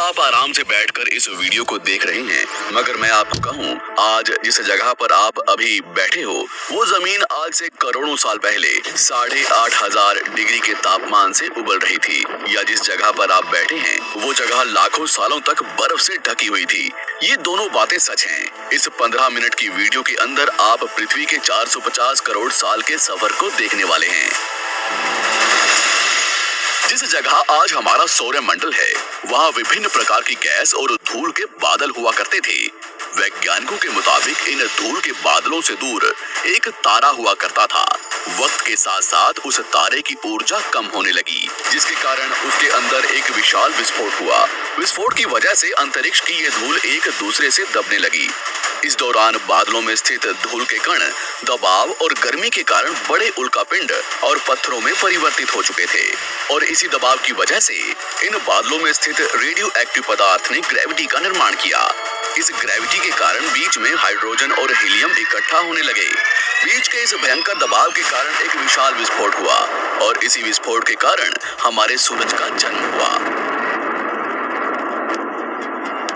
आप आराम से बैठकर इस वीडियो को देख रहे हैं, मगर मैं आपको कहूं, आज जिस जगह पर आप अभी बैठे हो वो जमीन आज से करोड़ों साल पहले 8,500 डिग्री के तापमान से उबल रही थी, या जिस जगह पर आप बैठे हैं वो जगह लाखों सालों तक बर्फ से ढकी हुई थी। ये दोनों बातें सच हैं। इस 15 मिनट की वीडियो के अंदर आप पृथ्वी के 450 करोड़ साल के सफर को देखने वाले हैं। जिस जगह आज हमारा सौरमंडल है, वहाँ विभिन्न प्रकार की गैस और धूल के बादल हुआ करते थे। वैज्ञानिकों के मुताबिक इन धूल के बादलों से दूर एक तारा हुआ करता था। वक्त के साथ साथ उस तारे की ऊर्जा कम होने लगी, जिसके कारण उसके अंदर एक विशाल विस्फोट हुआ। विस्फोट की वजह से अंतरिक्ष की ये धूल एक दूसरे से दबने लगी। इस दौरान बादलों में स्थित धूल के कण दबाव और गर्मी के कारण बड़े उल्कापिंड और पत्थरों में परिवर्तित हो चुके थे, और इसी दबाव की वजह से इन बादलों में स्थित रेडियो एक्टिव पदार्थ ने ग्रेविटी का निर्माण किया। इस ग्रेविटी के कारण बीच में हाइड्रोजन और हीलियम इकट्ठा होने लगे। बीच के इस भयंकर दबाव के कारण एक विशाल विस्फोट हुआ, और इसी विस्फोट के कारण हमारे सूरज का जन्म हुआ।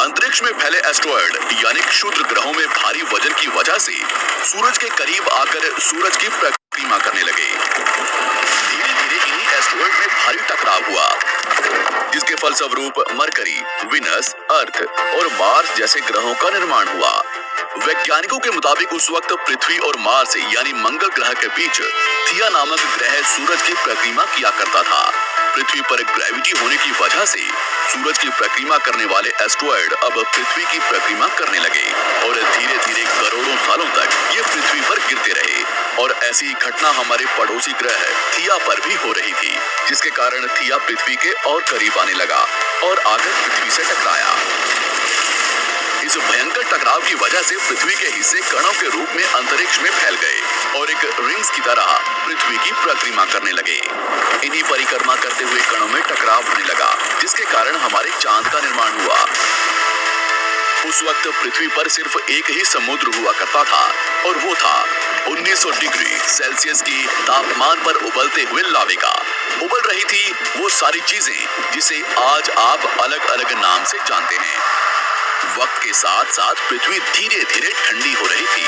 अंतरिक्ष में फैले एस्ट्रॉयड यानी क्षुद्र ग्रहों में भारी वजन की वजह से सूरज के करीब आकर सूरज की परिक्रमा करने लगे। धीरे धीरे इन्हीं एस्ट्रॉयड में भारी टकराव हुआ, जिसके फलस्वरूप मरकरी, विनस, अर्थ और मार्स जैसे ग्रहों का निर्माण हुआ। वैज्ञानिकों के मुताबिक उस वक्त पृथ्वी और मार्स यानी मंगल ग्रह के बीच थिया नामक ग्रह सूरज की परिक्रमा किया करता था। पृथ्वी पर ग्रेविटी होने की वजह से सूरज की परिक्रमा करने वाले एस्ट्रॉयड अब पृथ्वी की परिक्रमा करने लगे, और धीरे धीरे करोड़ों सालों तक ये पृथ्वी पर गिरते रहे। और ऐसी घटना हमारे पड़ोसी ग्रह थिया पर भी हो रही थी, जिसके कारण थिया पृथ्वी के और करीब आने लगा और आकर पृथ्वी से टकराया। इस भयंकर टकराव की वजह से पृथ्वी के हिस्से कणों के रूप में अंतरिक्ष में फैल गए और एक रिंग्स की तरह पृथ्वी की परिक्रमा करने लगे। इन्हीं परिक्रमा करते हुए कणों में टकराव होने लगा, जिसके कारण हमारे चांद का निर्माण हुआ। उस वक्त पृथ्वी पर सिर्फ एक ही समुद्र हुआ करता था, और वो था 1900 डिग्री सेल्सियस की तापमान पर उबलते हुए लावे का। उबल रही थी वो सारी चीजें जिसे आज आप अलग अलग नाम से जानते हैं। वक्त के साथ साथ पृथ्वी धीरे धीरे ठंडी हो रही थी,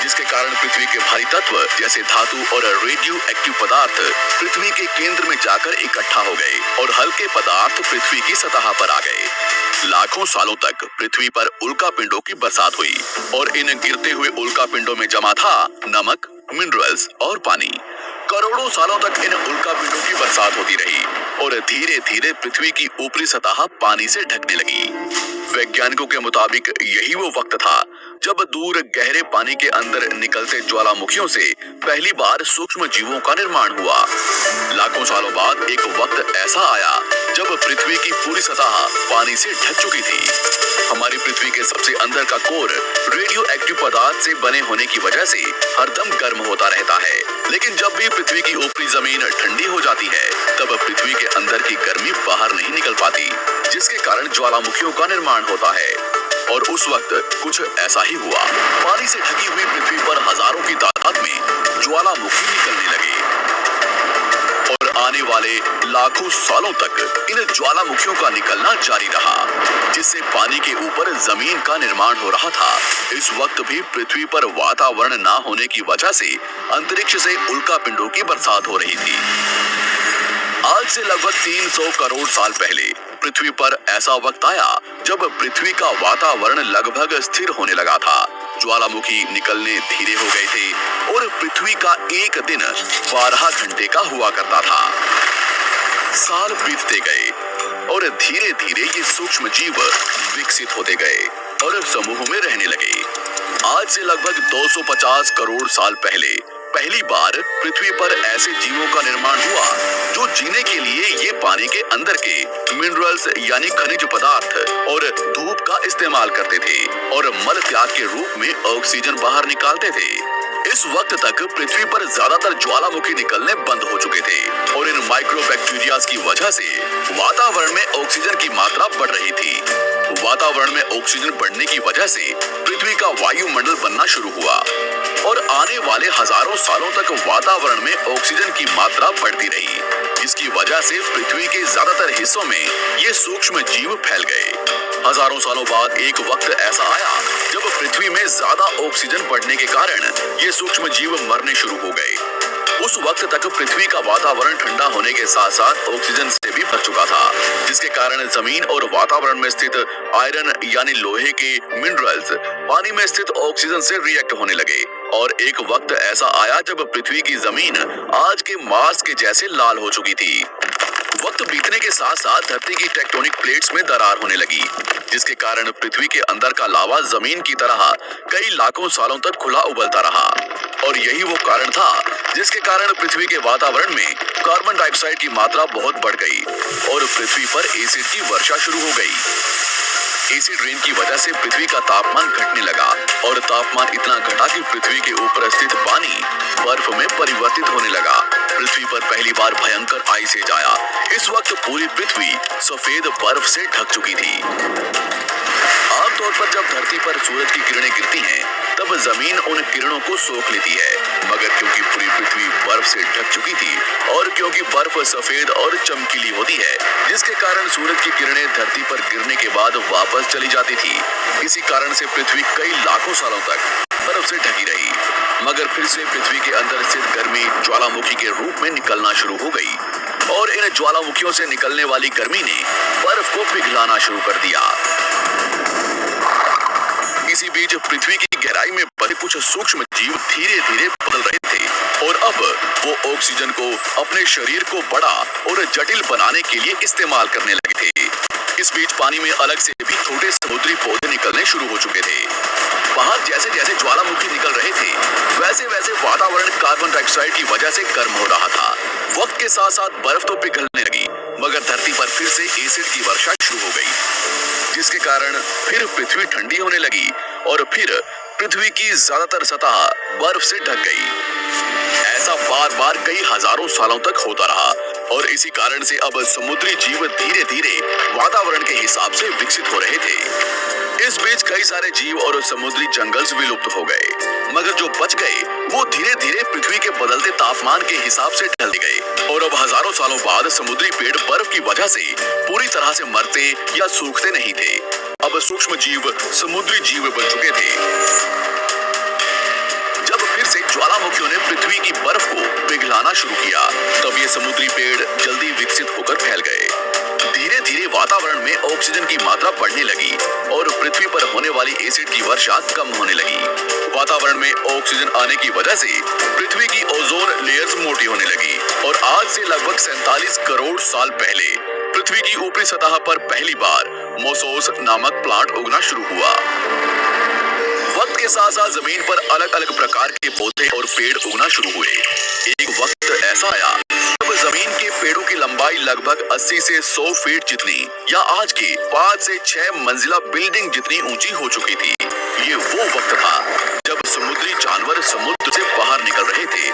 जिसके कारण पृथ्वी के भारी तत्व जैसे धातु और रेडियो एक्टिव पदार्थ पृथ्वी के केंद्र में जाकर इकट्ठा हो गए, और हल्के पदार्थ पृथ्वी की सतह पर आ गए। लाखों सालों तक पृथ्वी पर उल्कापिंडों की बरसात हुई, और इन गिरते हुए उल्कापिंडों में जमा था नमक, मिनरल्स और पानी। करोड़ों सालों तक इन उल्कापिंडों की बरसात होती रही, और धीरे धीरे पृथ्वी की ऊपरी सतह पानी से ढकने लगी। वैज्ञानिकों के मुताबिक यही वो वक्त था जब दूर गहरे पानी के अंदर निकलते ज्वालामुखियों से पहली बार सूक्ष्म जीवों का निर्माण हुआ। लाखों सालों बाद एक वक्त ऐसा आया जब पृथ्वी की पूरी सतह पानी से ढक चुकी थी। हमारी पृथ्वी के सबसे अंदर का कोर रेडियो एक्टिव पदार्थ से बने होने की वजह से हरदम गर्म होता रहता है, लेकिन जब भी पृथ्वी की ऊपरी जमीन ठंडी हो जाती है, तब पृथ्वी के अंदर की गर्मी बाहर नहीं निकल पाती, जिसके कारण ज्वालामुखियों का निर्माण होता है। और उस वक्त कुछ ऐसा ही हुआ। पानी से ढकी हुई पृथ्वी पर हजारों की तादाद में ज्वालामुखी निकलने लगे, और आने वाले लाखों सालों तक इन ज्वालामुखियों का निकलना जारी रहा, जिससे पानी के ऊपर जमीन का निर्माण हो रहा था। इस वक्त भी पृथ्वी पर वातावरण ना होने की वजह से अंतरिक्ष से उल्कापिंडों की बरसात हो रही थी। आज से लगभग 300 करोड़ साल पहले पृथ्वी पर ऐसा वक्त आया जब पृथ्वी का वातावरण लगभग स्थिर होने लगा था। ज्वालामुखी निकलने धीरे हो गए थे, और पृथ्वी का एक दिन 12 घंटे का हुआ करता था। साल बीतते गए, और धीरे धीरे ये सूक्ष्म जीव विकसित होते गए और समूह में रहने लगे। आज से लगभग 250 करोड़ साल पहले पहली बार पृथ्वी पर ऐसे जीवों का निर्माण हुआ जो जीने के लिए ये पानी के अंदर के मिनरल्स यानी खनिज पदार्थ और धूप का इस्तेमाल करते थे, और मल त्याग के रूप में ऑक्सीजन बाहर निकालते थे। इस वक्त तक पृथ्वी पर ज्यादातर ज्वालामुखी निकलने बंद हो चुके थे, और इन माइक्रोबैक्टीरियाज की वजह से वातावरण में ऑक्सीजन की मात्रा बढ़ रही थी। वातावरण में ऑक्सीजन बढ़ने की वजह से पृथ्वी का वायुमंडल बनना शुरू हुआ, और आने वाले हजारों सालों तक वातावरण में ऑक्सीजन की मात्रा बढ़ती रही, इसकी वजह से पृथ्वी के ज्यादातर हिस्सों में ये सूक्ष्म जीव फैल गए। हजारों सालों बाद एक वक्त ऐसा आया जब पृथ्वी में ज्यादा ऑक्सीजन बढ़ने के कारण ये सूक्ष्म जीव मरने शुरू हो गए। उस वक्त तक पृथ्वी का वातावरण ठंडा होने के साथ साथ ऑक्सीजन से भी भर चुका था, जिसके कारण जमीन और वातावरण में स्थित आयरन यानी लोहे के मिनरल्स पानी में स्थित ऑक्सीजन से रिएक्ट होने लगे। और एक वक्त ऐसा आया जब पृथ्वी की जमीन आज के मार्स के जैसे लाल हो चुकी थी। वक्त बीतने के साथ साथ धरती की टेक्टोनिक प्लेट्स में दरार होने लगी, जिसके कारण पृथ्वी के अंदर का लावा जमीन की तरह कई लाखों सालों तक खुला उबलता रहा। और यही वो कारण था जिसके कारण पृथ्वी के वातावरण में कार्बन डाइऑक्साइड की मात्रा बहुत बढ़ गई और पृथ्वी पर एसिड की वर्षा शुरू हो गई। एसिड रेन की वजह से पृथ्वी का तापमान घटने लगा और तापमान इतना घटा कि पृथ्वी के ऊपर स्थित पानी बर्फ में परिवर्तित होने लगा। पृथ्वी पर पहली बार भयंकर आइस एज आया। इस वक्त पूरी पृथ्वी सफेद बर्फ से ढक चुकी थी। आमतौर पर जब धरती पर सूरज की किरणें गिरती हैं, तब जमीन उन किरणों को सोख लेती है, मगर क्योंकि पूरी पृथ्वी बर्फ से ढक चुकी थी और क्योंकि बर्फ सफेद और चमकीली होती है, जिसके कारण सूरज की किरणें धरती पर गिरने के बाद वापस चली जाती थी। इसी कारण से पृथ्वी कई लाखों सालों तक बर्फ से ढकी रही, मगर फिर से पृथ्वी के अंदर स्थित गर्मी ज्वालामुखी के रूप में निकलना शुरू हो गई और इन ज्वालामुखियों से निकलने वाली गर्मी ने बर्फ को पिघलाना शुरू कर दिया। इसी बीच पृथ्वी की गहराई में बड़े कुछ सूक्ष्म जीव धीरे धीरे बदल रहे थे और अब वो ऑक्सीजन को अपने शरीर को बड़ा और जटिल बनाने के लिए इस्तेमाल करने लगे थे। इस बीच पानी में अलग से भी छोटे समुद्री पौधे निकलने शुरू हो चुके थे। बाहर जैसे जैसे ज्वालामुखी निकल रहे थे, वैसे वैसे वातावरण कार्बन डाइऑक्साइड की वजह से गर्म हो रहा था। वक्त के साथ साथ बर्फ तो पिघलने लगी, मगर धरती पर फिर से एसिड की वर्षा शुरू हो गई, जिसके कारण फिर पृथ्वी ठंडी होने लगी और फिर पृथ्वी की ज्यादातर सतह बर्फ से ढक गई। ऐसा बार बार कई हजारों सालों तक होता रहा और इसी कारण से अब समुद्री जीव धीरे धीरे वातावरण के हिसाब से विकसित हो रहे थे। इस बीच कई सारे जीव और समुद्री जंगल विलुप्त हो गए, मगर जो बच गए वो धीरे धीरे पृथ्वी के बदलते तापमान के हिसाब से ढल गए और अब हजारों सालों बाद समुद्री पेड़ बर्फ की वजह से पूरी तरह से मरते या सूखते नहीं थे। अब सूक्ष्म जीव समुद्री जीव बन चुके थे। जब फिर से ज्वालामुखियों ने पृथ्वी की बर्फ को पिघलाना शुरू किया, तब ये समुद्री पेड़ जल्दी विकसित होकर फैल गए। धीरे धीरे वातावरण में ऑक्सीजन की मात्रा बढ़ने लगी और पृथ्वी पर होने वाली एसिड की वर्षा कम होने लगी। वातावरण में ऑक्सीजन आने की वजह से पृथ्वी की ओजोन लेयर्स मोटी होने लगी और आज से लगभग 47 करोड़ साल पहले पृथ्वी की ऊपरी सतह पर पहली बार मोसोस नामक प्लांट उगना शुरू हुआ। वक्त के साथ साथ जमीन पर अलग अलग प्रकार के पौधे और पेड़ उगना शुरू हुए। एक वक्त ऐसा आया जब जमीन के पेड़ों की लंबाई लगभग 80 से 100 फीट जितनी या आज की 5 से 6 मंजिला बिल्डिंग जितनी ऊंची हो चुकी थी। ये वो वक्त था जब समुद्री जानवर समुद्र से बाहर निकल रहे थे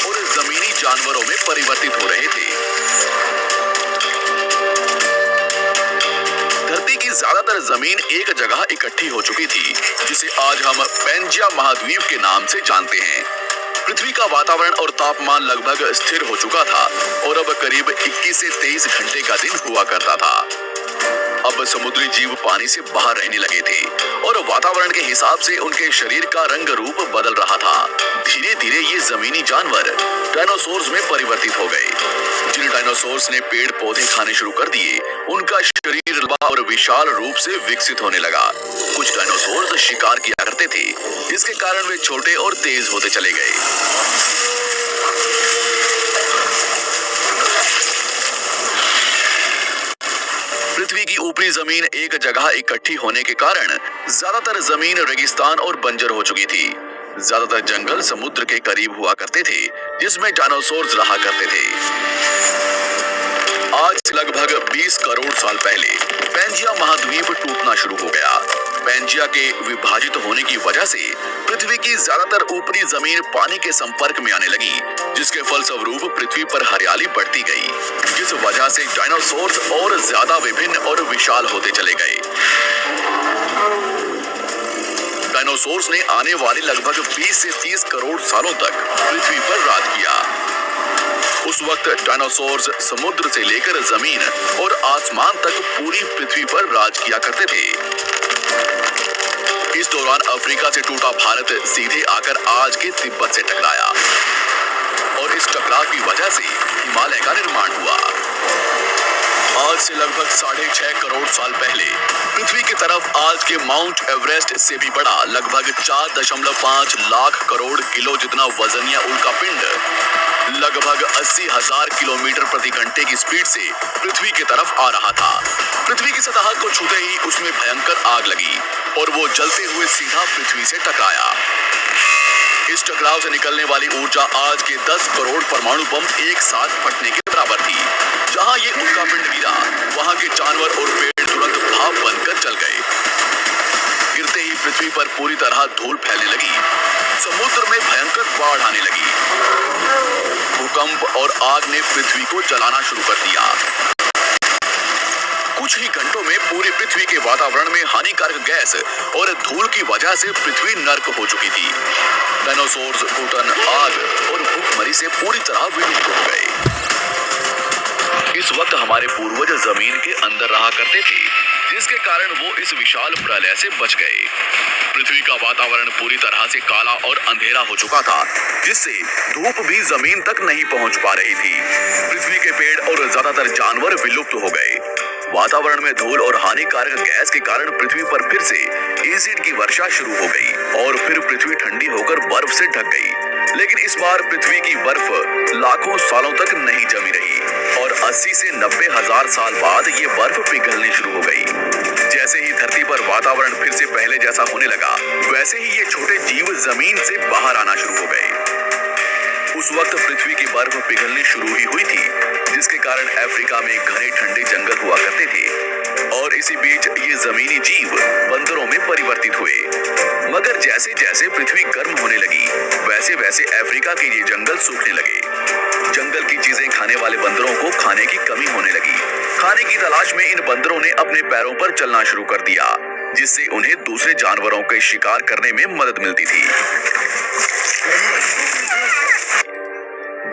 और जमीनी जानवरों में परिवर्तित हो रहे थे। धरती की ज्यादातर जमीन एक जगह इकट्ठी हो चुकी थी, जिसे आज हम पैंजिया महाद्वीप के नाम से जानते हैं। पृथ्वी का वातावरण और तापमान लगभग स्थिर हो चुका था और अब करीब 21 से 23 घंटे का दिन हुआ करता था। अब समुद्री जीव पानी से बाहर रहने लगे थे और वातावरण के हिसाब से उनके शरीर का रंग रूप बदल रहा था। धीरे धीरे ये जमीनी जानवर डायनासोर्स में परिवर्तित हो गए। जिन डायनासोर्स ने पेड़ पौधे खाने शुरू कर दिए, उनका शरीर लंबा और विशाल रूप से विकसित होने लगा। कुछ डायनासोर्स शिकार किया करते थे, जिसके कारण वे छोटे और तेज होते चले गए। पृथ्वी की ऊपरी जमीन एक जगह इकट्ठी होने के कारण ज्यादातर जमीन रेगिस्तान और बंजर हो चुकी थी। ज्यादातर जंगल समुद्र के करीब हुआ करते थे, जिसमें डायनासोर्स रहा करते थे। आज से लगभग 20 करोड़ साल पहले पैंजिया महाद्वीप टूटना शुरू हो गया। पैंजिया के विभाजित होने की वजह से पृथ्वी की ज्यादातर ऊपरी जमीन पानी के संपर्क में आने लगी, जिसके फलस्वरूप पृथ्वी पर हरियाली बढ़ती गई, जिस वजह से डायनासोर्स और ज्यादा विभिन्न और विशाल होते चले गए। डायनासोर्स ने आने वाले लगभग 20 से 30 करोड़ सालों तक पृथ्वी पर राज किया। उस वक्त डायनासोर्स समुद्र से लेकर जमीन और आसमान तक पूरी पृथ्वी पर राज किया करते थे। इस दौरान अफ्रीका से टूटा भारत सीधे आकर आज के तिब्बत से टकराया और इस टकराव की वजह से हिमालय का निर्माण हुआ। आज से लगभग 6.5 करोड़ साल पहले पृथ्वी की तरफ आज के माउंट एवरेस्ट से भी बड़ा लगभग 4.5 लाख करोड़ किलो जितना वजनिया उल्का पिंड लगभग 80,000 किलोमीटर प्रति घंटे की स्पीड से पृथ्वी की तरफ आ रहा था। पृथ्वी की सतह को छूते ही उसमें भयंकर आग लगी और वो जलते हुए सीधा पृथ्वी से टकराया। इस टकराव से निकलने वाली ऊर्जा आज के 10 करोड़ परमाणु बम एक साथ फटने के बराबर थी। जहां ये उल्का पिंड गिरा, वहां के जानवर और पेड़ तुरंत भाप बनकर जल गए। गिरते ही पृथ्वी पर पूरी तरह धूल फैलने लगी। समुद्र में भयंकर बाढ़ आने लगी। भूकंप और आग ने पृथ्वी को जलाना शुरू कर दिया। कुछ ही घंटों में पूरी पृथ्वी के वातावरण में हानिकारक गैस और धूल की वजह से पृथ्वी नर्क हो चुकी थी। डायनासोर्स, घुटन, आग और भूखमरी से पूरी तरह विलुप्त हो गए। इस वक्त हमारे पूर्वज जमीन के अंदर रहा करते थे, जिसके कारण वो इस विशाल प्रलय से बच गए। पृथ्वी का वातावरण पूरी तरह से काला और अंधेरा हो चुका था, जिससे धूप भी जमीन तक नहीं पहुंच पा रही थी। पृथ्वी के पेड़ और ज्यादातर जानवर विलुप्त हो गए। वातावरण में धूल और हानिकारक गैस के कारण पृथ्वी पर फिर से एसिड की वर्षा शुरू हो गई और फिर पृथ्वी ठंडी होकर बर्फ से ढक गई। लेकिन इस बार पृथ्वी की बर्फ लाखों सालों तक नहीं जमी रही और 80 से 90 हजार साल बाद ये बर्फ पिघलनी शुरू हो गई। जैसे ही धरती पर वातावरण फिर से पहले जैसा होने लगा, वैसे ही ये छोटे जीव जमीन से बाहर आना शुरू हो गए। उस वक्त पृथ्वी की बर्फ पिघलनी शुरू ही हुई थी, जिसके कारण अफ्रीका में घने ठंडे जंगल हुआ करते थे और इसी बीच ये जमीनी जीव बंदरों में परिवर्तित हुए। मगर जैसे जैसे पृथ्वी गर्म होने लगी, वैसे वैसे अफ्रीका के ये जंगल सूखने लगे। जंगल की चीजें खाने वाले बंदरों को खाने की कमी होने लगी। खाने की तलाश में इन बंदरों ने अपने पैरों पर चलना शुरू कर दिया, जिससे उन्हें दूसरे जानवरों के शिकार करने में मदद मिलती थी।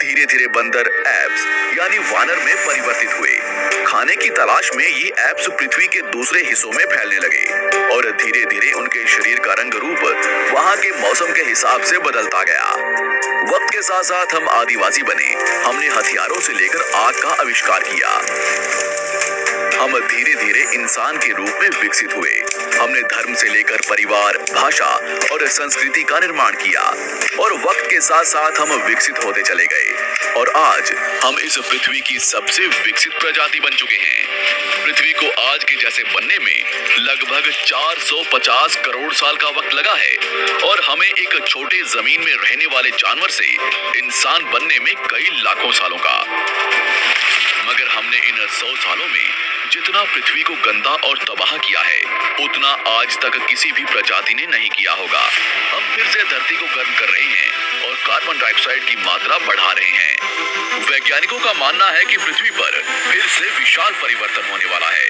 धीरे धीरे बंदर एप्स यानी वानर में परिवर्तित हुए। खाने की तलाश में ये एप्स पृथ्वी के दूसरे हिस्सों में फैलने लगे और धीरे धीरे उनके शरीर का रंग रूप वहां के मौसम के हिसाब से बदलता गया। वक्त के साथ साथ हम आदिवासी बने। हमने हथियारों से लेकर आग का आविष्कार किया। हम धीरे धीरे इंसान के रूप में विकसित हुए। हमने धर्म से लेकर परिवार, भाषा और संस्कृति का निर्माण किया और वक्त के साथ साथ हम विकसित होते चले गए और आज हम इस पृथ्वी की सबसे विकसित प्रजाति बन चुके हैं। पृथ्वी को आज के जैसे बनने में लगभग 450 करोड़ साल का वक्त लगा है और हमें एक छोटे जमीन में रहने वाले जानवर से इंसान बनने में कई लाखों सालों का। मगर हमने इन 100 सालों में जितना पृथ्वी को गंदा और तबाह किया है, उतना आज तक किसी भी प्रजाति ने नहीं किया होगा। हम फिर से धरती को गर्म कर रहे हैं और कार्बन डाइऑक्साइड की मात्रा बढ़ा रहे हैं। वैज्ञानिकों का मानना है कि पृथ्वी पर फिर से विशाल परिवर्तन होने वाला है।